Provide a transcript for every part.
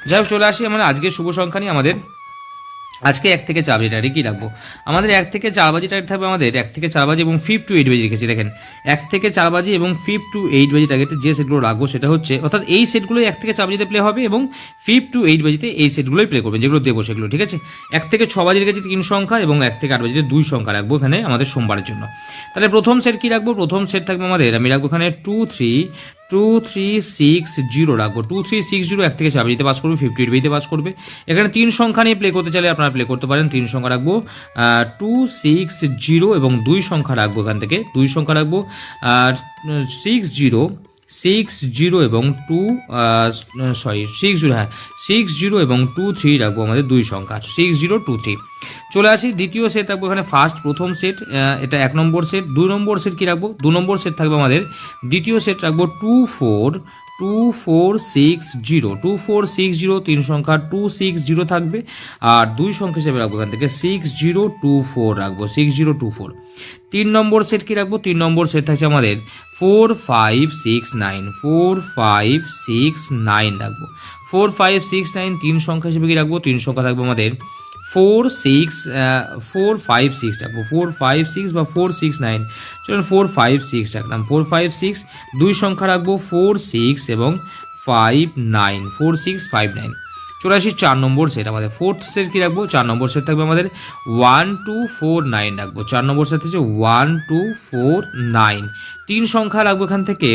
যাই হোক, চলে আসি আমরা আজকে শুভ সংখ্যা নিয়ে। আমাদের আজকে 1 থেকে 4 বাজি টার্গেট কী রাখবো? আমাদের 1 থেকে 4 বাজি টার্গেট থাকবে। আমাদের 1 থেকে 4 বাজি এবং 5 to 8 বাজি রেখেছি। দেখেন 1 থেকে 4 বাজি এবং 5 to 8 বাজি টার্গেটে যে সেটগুলো রাখবো সেটা হচ্ছে, অর্থাৎ এই সেটগুলোই 1 থেকে 4 বাজিতে প্লে হবে এবং 5 to 8 বাজিতে এই সেটগুলোই প্লে করবেন, যেগুলো দেবো সেগুলো, ঠিক আছে। 1 থেকে 6 বাজি রেখেছি 3 সংখ্যা এবং 1 থেকে 8 বাজিতে 2 সংখ্যা রাখবো এখানে আমাদের সোমবারের জন্য। তাহলে প্রথম সেট কী রাখবো? প্রথম সেট থাকবে আমাদের, আমি রাখবো এখানে 2 3 6 0 রাখবো। 2 3 6 0 1 থেকে 4 বাজিতে পাস করবে, 5 to 8 বাজিতে পাস করবে। এখানে 3 সংখ্যা নিয়ে প্লে করতে চাইলে আপনারা প্লে করতে পারেন। 3 সংখ্যা রাখবো 2 6 0 এবং 2 সংখ্যা রাখবো এখান থেকে, 2 সংখ্যা রাখবো 6 0 6 0 এবং 2 6 0, হ্যাঁ 6 0 এবং 2 3 রাখবো আমাদের 2 সংখ্যা 6 0 2 3। চলে আসি দ্বিতীয় সেট রাখবো এখানে। প্রথম সেট এটা 1 নম্বর সেট। 2 নম্বর সেট কী রাখবো? 2 নম্বর সেট থাকবে আমাদের, দ্বিতীয় সেট রাখবো 2 4 6 0, 2 4 6 0, 3 সংখ্যা 2 6 0 থাকবে। আর 2 সংখ্যা হিসেবে রাখবো এখান থেকে 6 0 2 4 রাখবো, 6 0 2 4। 3 নম্বর সেট কী রাখবো? 3 নম্বর সেট থাকছে আমাদের 4 5 6 9, 4 5 6 9 রাখবো, 4 5 6 9। 3 সংখ্যা হিসেবে কি রাখবো? 3 সংখ্যা থাকবে আমাদের 4 5 6 রাখবো, 4 5 6 বা 4 6 9। চলুন 4 5 6 রাখলাম, 4 5 6। 2 সংখ্যা রাখবো 4 6 এবং 5 9, 4 6 5 9। চলে আসি 4 নম্বর সেট। আমাদের ফোর্থ সেট কী রাখবো? 4 নম্বর সেট থাকবে আমাদের 1 2 4 9 রাখবো। 4 নম্বর সেট হচ্ছে 1 2 4 9। 3 সংখ্যা রাখবো এখান থেকে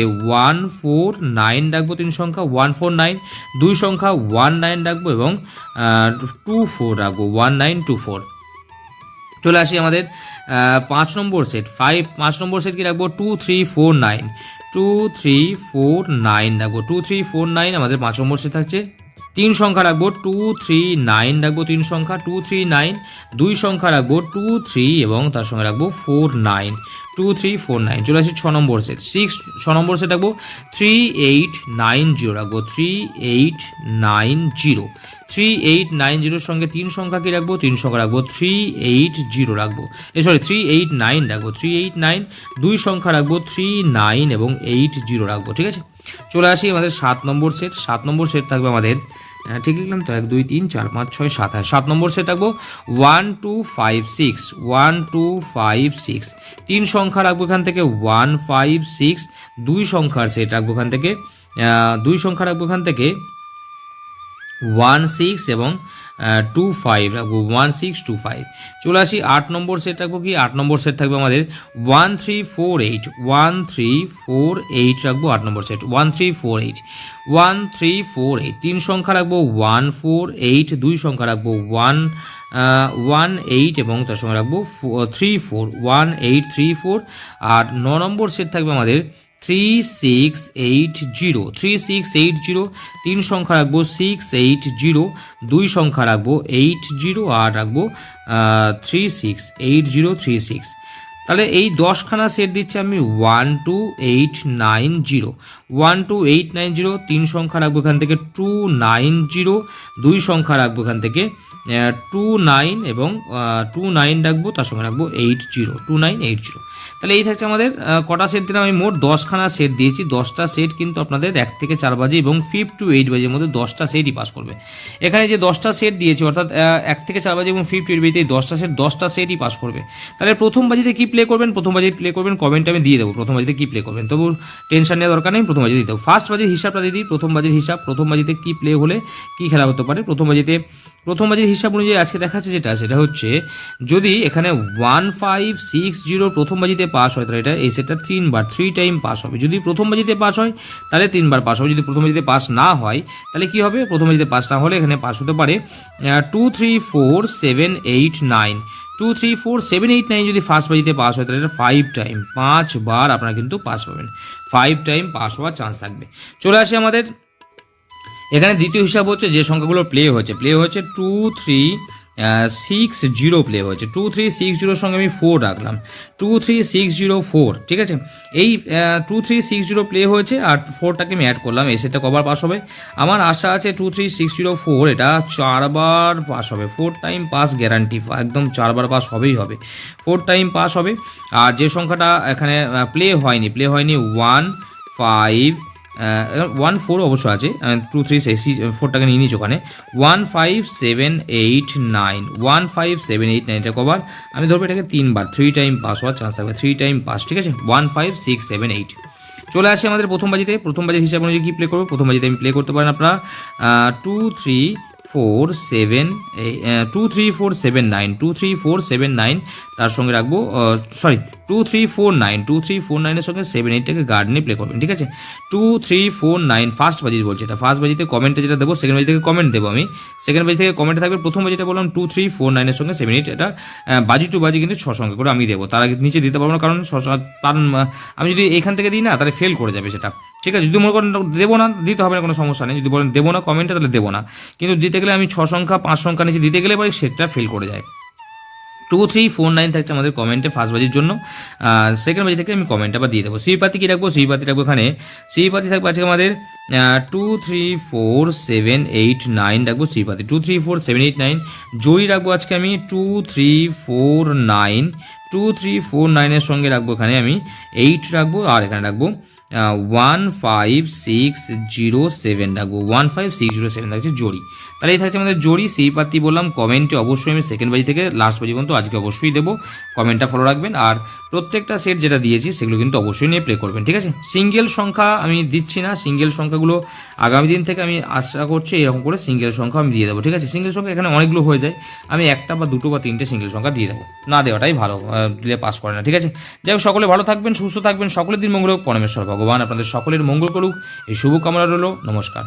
1 4 9 রাখবো, 3 সংখ্যা 1 4 9। 2 সংখ্যা 1 9 রাখবো এবং 2 4 রাখবো, 1 9 2 4। চলে আসি আমাদের 5 নম্বর সেট। 5 নম্বর সেট কি রাখবো? 2 3 4 9, 2 3 4 9 রাখবো, 2 3 4 9 আমাদের 5 নম্বর সেট থাকছে। 3 সংখ্যা রাখবো 2 3 9 রাখবো, 3 সংখ্যা 2 3 9। 2 সংখ্যা রাখবো 2 3 এবং তার সঙ্গে রাখবো 4 9, 2 3 4 9। চলে আসি 6 নম্বর সেট। 6 নম্বর সেট রাখবো 3 8 9 0 রাখবো, 3 8 9 0। 3 8 9 0 সঙ্গে 3 সংখ্যা কি রাখবো? 3 সংখ্যা রাখবো 3 8 0 রাখবো, 3 8 9 রাখবো, 3 8 9। 2 সংখ্যা রাখবো 3 9 এবং 8 0 রাখবো, ঠিক আছে। চলে আসি আমাদের 7 নম্বর সেট। 7 নম্বর সেট থাকবে আমাদের, ঠিক লিখলাম তো, 1 2 3 4 5 6 7, 7 নম্বর সেট রাখবো 1 2 5 6, 1 2 5 6। 3 সংখ্যা রাখবো এখান থেকে 1 5 6। 2 সংখ্যার সেট রাখবো এখান থেকে 2 সংখ্যা রাখবো এখান থেকে 1 6 এবং 2 5 রাখবো, 1 6 2 5। চলে আসি 8 নম্বর সেট রাখবো কি? 8 নম্বর সেট থাকবে আমাদের 1 3 4 8, 1 3 4 8 রাখবো 8 নম্বর সেট, 1 3 4 8, 1 3 4 8। 3 সংখ্যা রাখবো 1 4 8। 2 সংখ্যা রাখবো 1 8 এবং তার সঙ্গে রাখবো 3 4, 1 8 3 4। আর 9 নম্বর সেট থাকবে আমাদের 3 6 8 0, 3 6 8 0। 3 সংখ্যা রাখবো 6 8 0। 2 সংখ্যা রাখবো 8 0 আর রাখবো 3 6 8 0 3 6। তাহলে এই 10খানা সেট দিচ্ছি আমি 1 2 8 9 0, 1 2 8 9 0। 3 সংখ্যা রাখবো এখান থেকে 2 9 0। 2 সংখ্যা রাখবো এখান থেকে 2 9 এবং 2 9 রাখবো, তার সঙ্গে রাখবো 8 0, 2 9 8 0। তাহলে এই থাকছে আমাদের কটা সেট দিলাম আমি? মোট 10খানা সেট দিয়েছি। 10টা সেট কিন্তু আপনাদের 1 থেকে 4 বাজে এবং 5 to 8 বাজের মধ্যে 10টা সেটই পাস করবে। এখানে যে 10টা সেট দিয়েছি, অর্থাৎ 1 থেকে 4 বাজে এবং 5 to 8 বাজে এই 10টা সেটই পাস করবে। তাহলে প্রথম বাজিতে কি প্লে করবেন? প্রথম বাজিতে প্লে করবেন, কমেন্ট আমি দিয়ে দেবো প্রথম বাজিতে কি প্লে করবেন, তবু টেনশন নেওয়ার দরকার নেই, প্রথম বাজিতে দিয়ে দেবো। ফার্স্ট বাজির হিসাবটা দিয়ে দিই। প্রথম বাজির হিসাব, প্রথম বাজিতে কি প্লে হলে কি খেলা হতে পারে। প্রথম বাজির হিসাব অনুযায়ী আজকে দেখাচ্ছে সেটা হচ্ছে, যদি এখানে 1 5 6 0 প্রথম বাজিতে পাস হয় তাহলে এটা এই সেটটা 3 টাইম পাস হবে। যদি প্রথম বাজিতে পাস হয় তাহলে 3 বার পাস হবে। যদি প্রথম বাজিতে পাস না হয় তাহলে কি হবে? প্রথম বাজিতে পাস না হলে এখানে পাস হতে পারে 2 3 4 7 8 9, 2 3 4 7 8 9। যদি ফার্স্ট বাজিতে পাস হয় তাহলে এটা 5 টাইম, 5 বার আপনারা কিন্তু পাস পাবেন, 5 টাইম পাস হওয়ার চান্স থাকবে। চলে আসে আমাদের এখানে দ্বিতীয় হিসাব হচ্ছে যে সংখ্যাগুলো প্লে হয়েছে 2 3 6 0 প্লে হয়েছে। 2 3 6 0 সঙ্গে আমি 4 রাখলাম, 2 3 6 0 4, ঠিক আছে। এই 2 3 6 0 প্লে হয়েছে আর 4টাকে আমি অ্যাড করলাম, এই সেটটা কবার পাস হবে? আমার আশা আছে 2 3 6 0 4 এটা 4 বার পাস হবে, 4 টাইম পাস গ্যারান্টি, একদম 4 বার পাস হবেই হবে, 4 টাইম পাস হবে। আর যে সংখ্যাটা এখানে প্লে হয়নি 1 5 14 অবশ্য আছে, 2 3 4টাকে নিয়ে নিচ্ছি ওখানে। 15789, 15789 এটা কবার আমি ধরবো, এটাকে 3 বার, 3 টাইম পাস হওয়ার চান্স থাকবে, 3 টাইম পাস, ঠিক আছে। 15678 চলে আসে আমাদের প্রথম বাজিতে। প্রথম বাজির হিসাব অনুযায়ী কি প্লে করবো, প্রথম বাজিতে আমি প্লে করতে পারেন আপনারা 2 3 4 7 2 3 4 7 9, 2 3 4 7 9 তার সঙ্গে রাখবো, সরি 2 3 4 9, 2 3 4 9 এর সঙ্গে 7 8টাকে গার্ড নিয়ে প্লে করবেন, ঠিক আছে। 2 3 4 9 ফার্স্ট বাজি বলছে, এটা ফার্স্ট বাজিতে কমেন্টে যেটা দেবো, সেকেন্ড বাজি থেকে কমেন্ট দেবো আমি, সেকেন্ড বাজি থেকে কমেন্টে থাকবে। প্রথম বাজিটা বললাম 2 3 4 9 এর সঙ্গে 7 8, এটা বাজি টু বাজি কিন্তু 6 সংখ্যা করে আমি দেবো, তার আগে নিচে দিতে পারবো না, কারণ কারণ আমি যদি এখান থেকে দিই না তাহলে ফেল করে যাবে সেটা, ঠিক আছে। যদি মনে করেন দেবো না, দিতে হবে না, কোনো সমস্যা নেই। যদি বলেন দেবো না কমেন্টে, তাহলে দেবো না, কিন্তু দিতে গেলে আমি 6 সংখ্যা 5 সংখ্যা নিচে দিতে গেলে পরে সেটা ফেল করে যায়। 2 3 4 9 থাকছে আমাদের কমেন্টে ফার্স্ট বাজির জন্য, সেকেন্ড বাজি থেকে আমি কমেন্ট আবার দিয়ে দেবো। শ্রীপাতি কি রাখবো, শ্রীপাতি রাখবো এখানে, শ্রীপাতি থাকবে আজকে আমাদের 2 3 4 7 8 9 রাখবো শ্রীপাতি, 2 3 4 7 8 9। জয়ী রাখবো আজকে আমি 2 3 4 9, 2 3 4 9 এর সঙ্গে রাখবো এখানে আমি 8 রাখবো, আর এখানে রাখবো 15607 রাখবো, 15607 থাকছে জড়ি। তাহলে এই থাকছে আমাদের জড়ি। সেই পাতি বললাম কমেন্টে অবশ্যই আমি সেকেন্ড বাজি থেকে লাস্ট বাজি পর্যন্ত আজকে অবশ্যই দেবো, কমেন্টটা ফলো রাখবেন। আর প্রত্যেকটা সেট যেটা দিয়েছি সেগুলো কিন্তু অবশ্যই নিয়ে প্লে করবেন, ঠিক আছে। সিঙ্গেল সংখ্যা আমি দিচ্ছি না, সিঙ্গেল সংখ্যাগুলো আগামী দিন থেকে আমি আশা করছি এরকম করে সিঙ্গেল সংখ্যা আমি দিয়ে দেবো, ঠিক আছে। সিঙ্গেল সংখ্যা এখানে অনেকগুলো হয়ে যায়, আমি একটা বা দুটো বা তিনটে সিঙ্গেল সংখ্যা দিয়ে দেবো, না দেওয়াটাই ভালো, দিলে পাস করে না, ঠিক আছে। যাই হোক, সকলে ভালো থাকবেন, সুস্থ থাকবেন, সকলের দিন মঙ্গল হোক, পরমেশ্বর ভগবান আপনাদের সকলের মঙ্গল করুক, এই শুভ কামনা রইল। নমস্কার।